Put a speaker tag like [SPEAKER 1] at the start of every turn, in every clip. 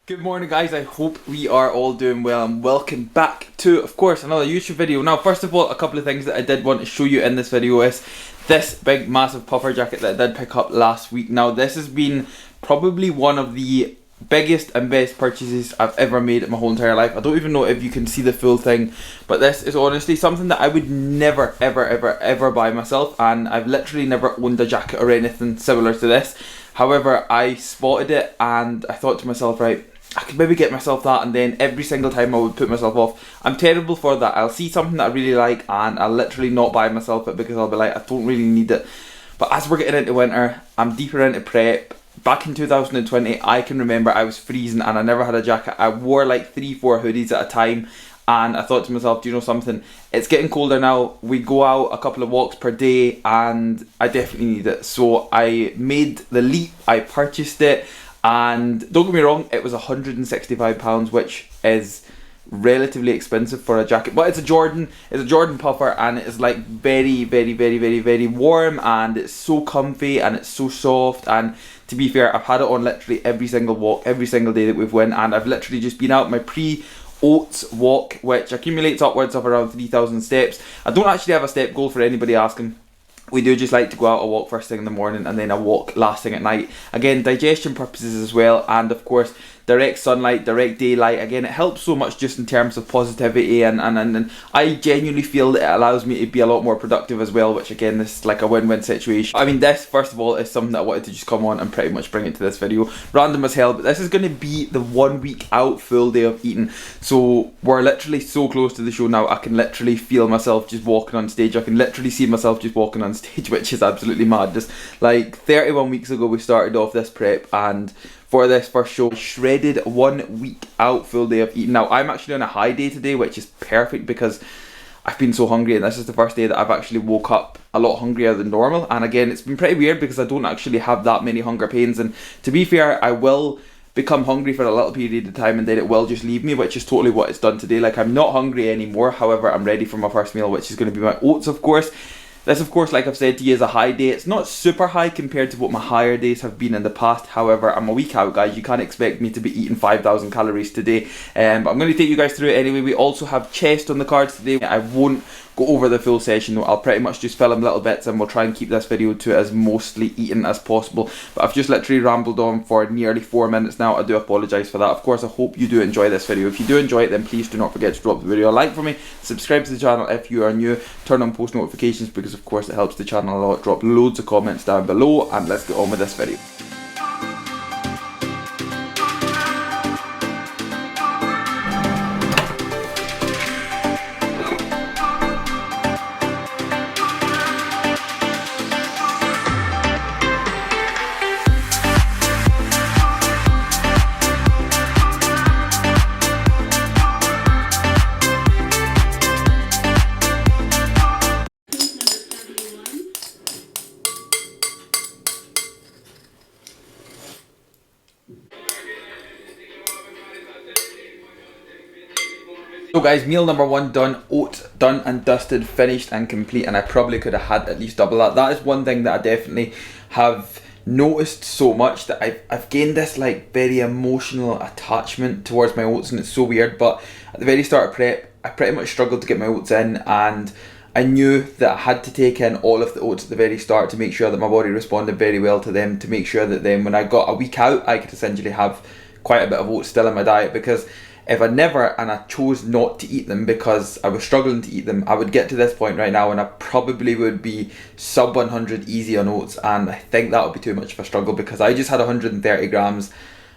[SPEAKER 1] Good morning guys, I hope we are all doing well and welcome back to, of course, another YouTube video. Now first of all, a couple of things that I did want to show you in this video is this big massive puffer jacket that I did pick up last week. Now this has been probably one of the biggest and best purchases I've ever made in my whole entire life. I don't even know if you can see the full thing, but this is honestly something that I would never ever buy myself, and I've literally never owned a jacket or anything similar to this. However, I spotted it and I thought to myself, right, I could maybe get myself that, and then every single time I would put myself off. I'm terrible for that. I'll see something that I really like and I'll literally not buy myself it because I'll be like, I don't really need it. But as we're getting into winter, I'm deeper into prep. Back in 2020, I can remember I was freezing and I never had a jacket. I wore like 3-4 hoodies at a time, and I thought to myself, do you know something? It's getting colder now. We go out a couple of walks per day and I definitely need it. So I made the leap, I purchased it. And don't get me wrong, it was £165, which is relatively expensive for a jacket, but it's a Jordan puffer, and it's like very warm, and it's so comfy and it's so soft. And to be fair, I've had it on literally every single walk, every single day that we've went, and I've literally just been out my pre-Oats walk, which accumulates upwards of around 3,000 steps. I don't actually have a step goal for anybody asking. We do just like to go out a walk first thing in the morning and then a walk last thing at night. Again, digestion purposes as well, and of course direct sunlight, direct daylight. Again, it helps so much just in terms of positivity, and I genuinely feel that it allows me to be a lot more productive as well, which again, this is like a win-win situation. I mean, this first of all is something that I wanted to just come on and pretty much bring it to this video. Random as hell, but this is going to be the 1 week out full day of eating. So we're literally so close to the show now, I can literally feel myself just walking on stage. I can literally see myself just walking on stage, which is absolutely mad. Just like 31 weeks ago we started off this prep, and for this first show, shredded 1 week out full day of eating. Now I'm actually on a high day today, which is perfect because I've been so hungry, and this is the first day that I've actually woke up a lot hungrier than normal. And again, it's been pretty weird because I don't actually have that many hunger pains, and to be fair, I will become hungry for a little period of time and then it will just leave me, which is totally what it's done today. Like, I'm not hungry anymore. However, I'm ready for my first meal, which is going to be my oats, of course. This, of course, like I've said to you, is a high day. It's not super high compared to what my higher days have been in the past. However, I'm a week out, guys. You can't expect me to be eating 5,000 calories today. But I'm going to take you guys through it anyway. We also have chest on the cards today. I won't go over the full session though. I'll pretty much just film little bits, and we'll try and keep this video to as mostly eaten as possible. But I've just literally rambled on for nearly 4 minutes now. I do apologise for that. Of course, I hope you do enjoy this video. If you do enjoy it, then please do not forget to drop the video a like for me. Subscribe to the channel if you are new. Turn on post notifications because of course it helps the channel a lot. Drop loads of comments down below, and let's get on with this video. So guys, meal number 1 done, oats done and dusted, finished and complete, and I probably could have had at least double that. That is one thing that I definitely have noticed so much, that I've gained this like very emotional attachment towards my oats, and it's so weird. But at the very start of prep, I pretty much struggled to get my oats in, and I knew that I had to take in all of the oats at the very start to make sure that my body responded very well to them, to make sure that then when I got a week out, I could essentially have quite a bit of oats still in my diet. Because if I never, and I chose not to eat them because I was struggling to eat them, I would get to this point right now and I probably would be sub 100 easy on oats, and I think that would be too much of a struggle because I just had 130 grams,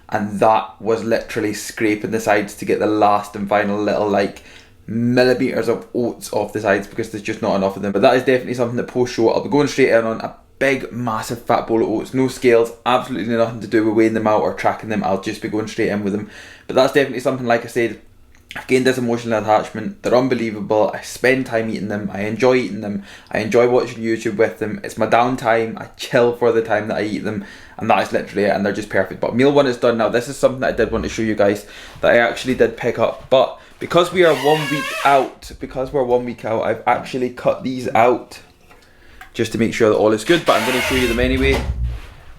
[SPEAKER 1] and that was literally scraping the sides to get the last and final little like millimeters of oats off the sides because there's just not enough of them. But that is definitely something that post show I'll be going straight in on. A big massive fat bowl of oats, no scales, absolutely nothing to do with weighing them out or tracking them. I'll just be going straight in with them. But that's definitely something, like I said, I've gained this emotional attachment. They're unbelievable. I spend time eating them. I enjoy eating them. I enjoy watching YouTube with them. It's my downtime. I chill for the time that I eat them, and that is literally it, and they're just perfect. But meal 1 is done now. This is something that I did want to show you guys that I actually did pick up, but because we are 1 week out, I've actually cut these out just to make sure that all is good, but I'm going to show you them anyway.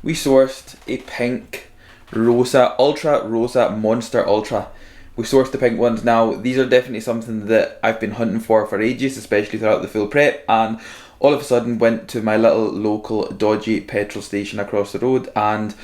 [SPEAKER 1] We sourced a pink Rosa Ultra, Rosa Monster Ultra. We sourced the pink ones. Now, these are definitely something that I've been hunting for ages, especially throughout the full prep, and all of a sudden went to my little local dodgy petrol station across the road, and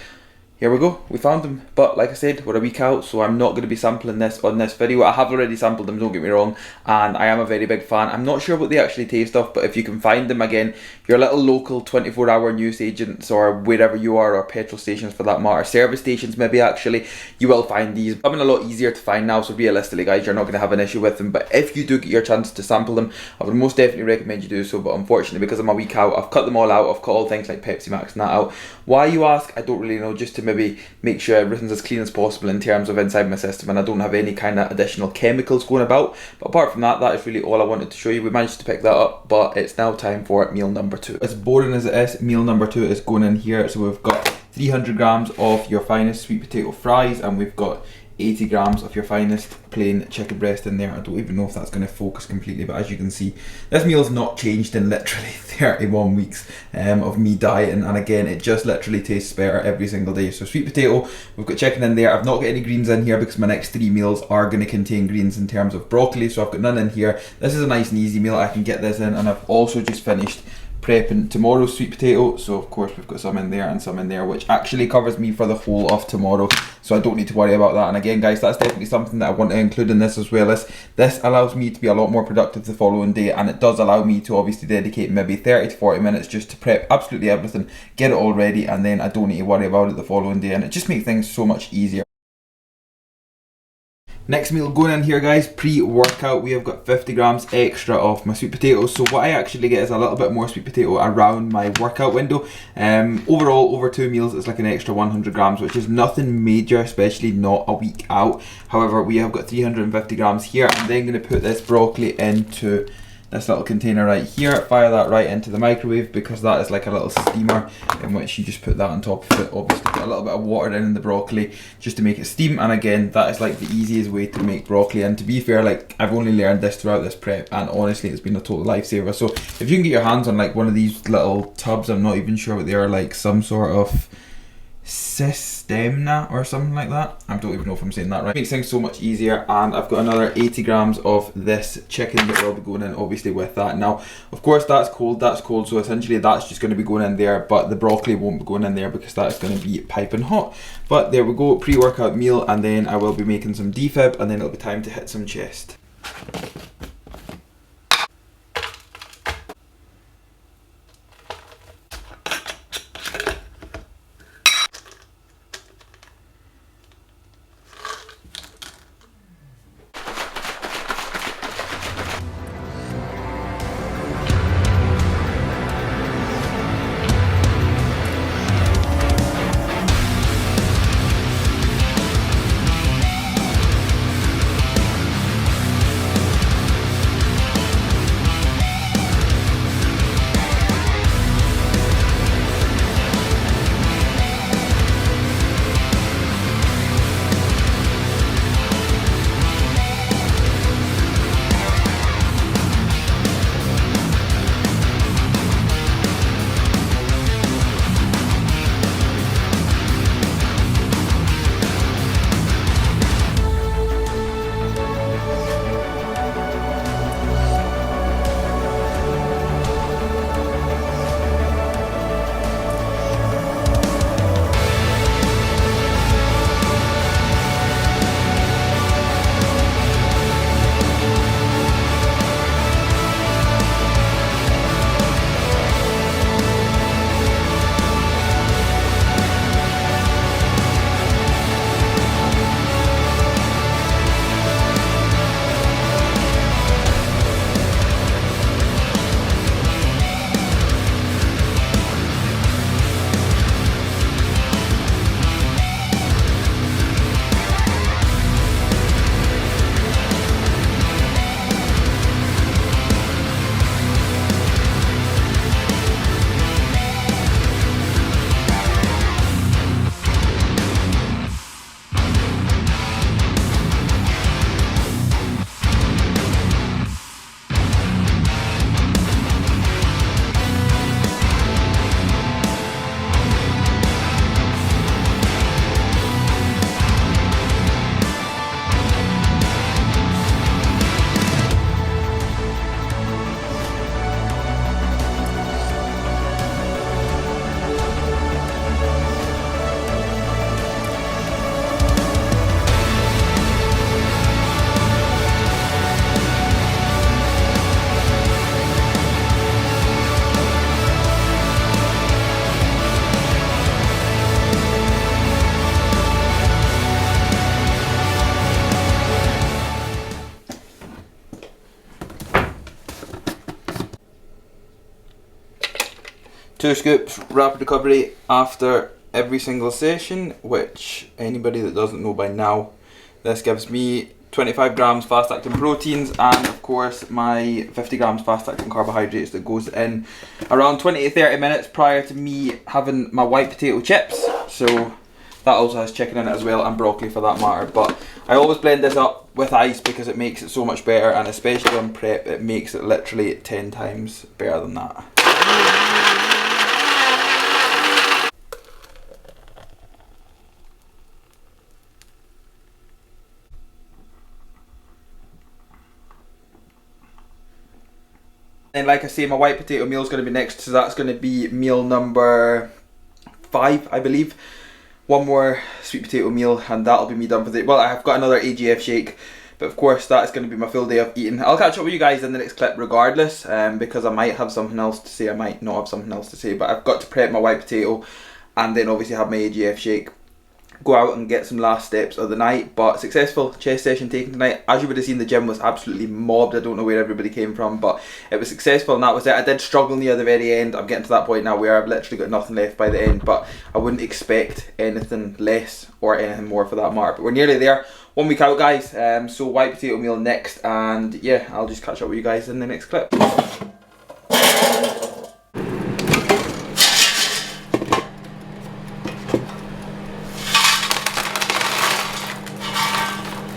[SPEAKER 1] here we go, we found them. But like I said, we're a week out, so I'm not going to be sampling this on this video. I have already sampled them, don't get me wrong, and I am a very big fan. I'm not sure what they actually taste of, but if you can find them, again, your little local 24-hour news agents or wherever you are, or petrol stations for that matter, service stations maybe actually, you will find these. Becoming a lot easier to find now, so realistically guys, you're not going to have an issue with them. But if you do get your chance to sample them, I would most definitely recommend you do so. But unfortunately, because I'm a week out, I've cut them all out. I've cut all things like Pepsi Max and that out. Why, you ask? I don't really know, just to maybe make sure everything's as clean as possible in terms of inside my system, and I don't have any kind of additional chemicals going about. But apart from that, that is really all I wanted to show you. We managed to pick that up, but it's now time for meal number 2. As boring as it is, meal number 2 is going in here. So we've got 300 grams of your finest sweet potato fries, and we've got 80 grams of your finest plain chicken breast in there. I don't even know if that's going to focus completely, but as you can see, this meal's not changed in literally 31 weeks of me dieting, and again, it just literally tastes better every single day. So sweet potato, we've got chicken in there. I've not got any greens in here because my next 3 meals are going to contain greens in terms of broccoli, so I've got none in here. This is a nice and easy meal, I can get this in, and I've also just finished prepping tomorrow's sweet potato, so of course we've got some in there and some in there, which actually covers me for the whole of tomorrow, so I don't need to worry about that. And again guys, that's definitely something that I want to include in this, as well as this allows me to be a lot more productive the following day, and it does allow me to obviously dedicate maybe 30 to 40 minutes just to prep absolutely everything, get it all ready, and then I don't need to worry about it the following day, and it just makes things so much easier. Next meal going in here guys, pre-workout, we have got 50 grams extra of my sweet potatoes. So what I actually get is a little bit more sweet potato around my workout window. Overall, over 2 meals, it's like an extra 100 grams, which is nothing major, especially not a week out. However, we have got 350 grams here. I'm then going to put this broccoli into this little container right here, fire that right into the microwave, because that is like a little steamer in which you just put that on top of it. Obviously put a little bit of water in the broccoli just to make it steam, and again, that is like the easiest way to make broccoli. And to be fair, like, I've only learned this throughout this prep, and honestly it's been a total lifesaver. So if you can get your hands on like one of these little tubs, I'm not even sure what they are, like some sort of Systemna or something like that, I don't even know if I'm saying that right. It makes things so much easier. And I've got another 80 grams of this chicken that will be going in obviously with that. Now of course that's cold, so essentially that's just going to be going in there, but the broccoli won't be going in there because that is going to be piping hot. But there we go, pre-workout meal, and then I will be making some defib, and then it'll be time to hit some chest. 2 scoops rapid recovery after every single session, which anybody that doesn't know by now, this gives me 25 grams fast acting proteins and of course my 50 grams fast acting carbohydrates that goes in around 20 to 30 minutes prior to me having my white potato chips. So that also has chicken in it as well, and broccoli for that matter. But I always blend this up with ice because it makes it so much better, and especially on prep it makes it literally 10 times better than that. And like I say, my white potato meal is going to be next, so that's going to be meal number 5, I believe. One more sweet potato meal and that'll be me done for the day. Well, I've got another AGF shake, but of course that is going to be my full day of eating. I'll catch up with you guys in the next clip regardless, because I might have something else to say, I might not have something else to say, but I've got to prep my white potato and then obviously have my AGF shake. Go out and get some last steps of the night. But successful chest session taken tonight. As you would have seen, the gym was absolutely mobbed. I don't know where everybody came from, but it was successful and that was it. I did struggle near the very end. I'm getting to that point now where I've literally got nothing left by the end, but I wouldn't expect anything less or anything more for that matter. But we're nearly there. 1 week out, guys. So white potato meal next, and yeah, I'll just catch up with you guys in the next clip.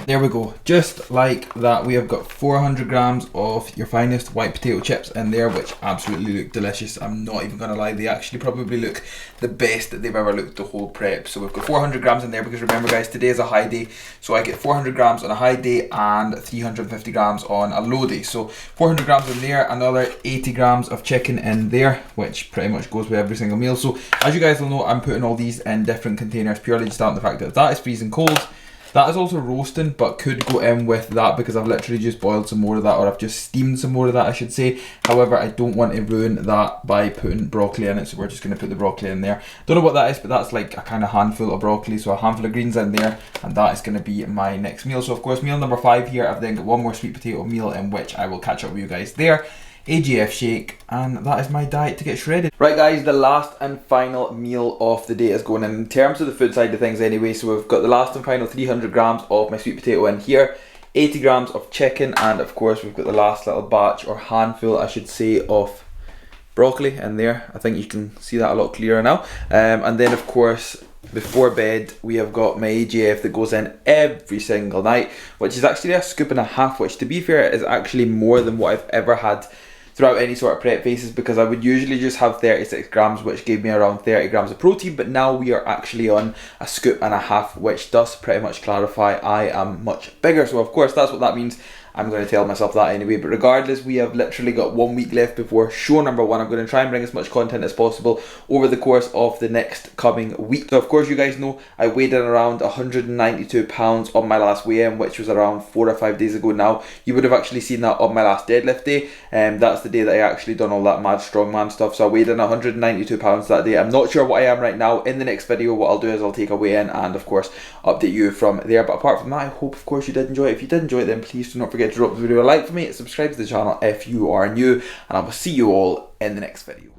[SPEAKER 1] There we go, just like that we have got 400 grams of your finest white potato chips in there, which absolutely look delicious. I'm not even gonna lie, they actually probably look the best that they've ever looked the whole prep. So we've got 400 grams in there because remember guys, today is a high day, so I get 400 grams on a high day and 350 grams on a low day. So 400 grams in there, another 80 grams of chicken in there, which pretty much goes with every single meal. So as you guys will know, I'm putting all these in different containers purely just down to the fact that that is freezing cold. That is also roasting, but could go in with that because I've literally just boiled some more of that, or I've just steamed some more of that I should say. However, I don't want to ruin that by putting broccoli in it, so we're just going to put the broccoli in there. Don't know what that is, but that's like a kind of handful of broccoli, so a handful of greens in there, and that is going to be my next meal. So of course, meal number 5 here, I've then got one more sweet potato meal in which I will catch up with you guys there. AGF shake, and that is my diet to get shredded. Right guys, the last and final meal of the day is going in terms of the food side of things anyway. So we've got the last and final 300 grams of my sweet potato in here, 80 grams of chicken, and of course we've got the last little batch, or handful I should say, of broccoli in there. I think you can see that a lot clearer now. And then of course before bed we have got my AGF that goes in every single night, which is actually a scoop and a half, which to be fair is actually more than what I've ever had throughout any sort of prep phases, because I would usually just have 36 grams, which gave me around 30 grams of protein, but now we are actually on a scoop and a half, which does pretty much clarify I am much bigger. So of course that's what that means. I'm going to tell myself that anyway, but regardless, we have literally got 1 week left before show number 1. I'm going to try and bring as much content as possible over the course of the next coming week. So of course you guys know I weighed in around 192 pounds on my last weigh-in, which was around 4 or 5 days ago now. You would have actually seen that on my last deadlift day, and that's the day that I actually done all that mad strongman stuff. So I weighed in 192 pounds that day. I'm not sure what I am right now. In the next video what I'll do is I'll take a weigh-in and of course update you from there. But apart from that, I hope of course you did enjoy it. If you did enjoy it, then please do not forget to drop the video a like for me, subscribe to the channel if you are new, and I will see you all in the next video.